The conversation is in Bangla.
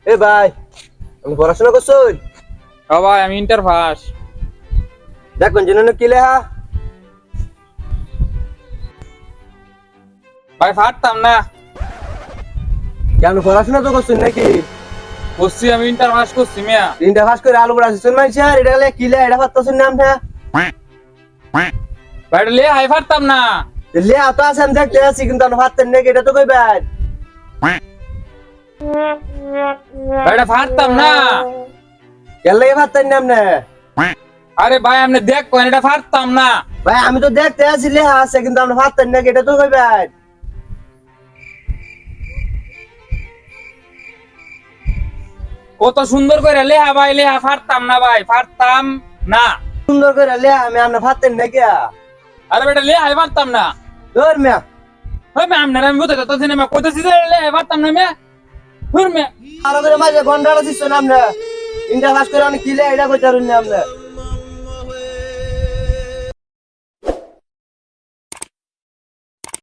এ ভাই, আমি পড়াশোনা করছো? ও ভাই আমি ইন্টার পাস। দেখবেন জন্য কি লেখা? ভাই পারতাম না। কেন পড়াশোনা তো করছেন নাকি? করছি আমি ইন্টার পাস করছি মিয়া। তিনটা পাস করে আলু পড়া শিখছেন মাইছে আর এটা লে কি লে এটা পারতেছেন নামটা? ভাই এটা লিয়ে হাই পারতাম না। লে আতো আছে আমি দেখতে আছি কিন্তু আপনি পারতেন নাকি এটা তো কইবেন। ভাই এটা পারতাম না। কেন লাগে পারতেন না আপনি? আরে ভাই আপনি দেখ কোন এটা পারতাম না। ভাই আমি তো দেখতে আছি লেখা আছে কিন্তু আপনি পারতেন নাকি এটা তো কইবেন। কত সুন্দর করে লেহা ভাই লেহা পারতাম না ভাই পারতাম না। সুন্দর করে লে আমি আপনি পারতেন নাকি? আরে বেটা লেহা হাই পারতাম না। ধর মিয়া, ওই ম্যাম না আমি বুঝতে তো সিনেমা কইতেছি যে লেহা পারতাম না মিয়া। হুর মিয়া। আরো করে মাঝে গন্ডাটা দিচ্ছেন আপনি। তিনটা পাস করে অনেক কি লে এটা কইতারুন না আপনি।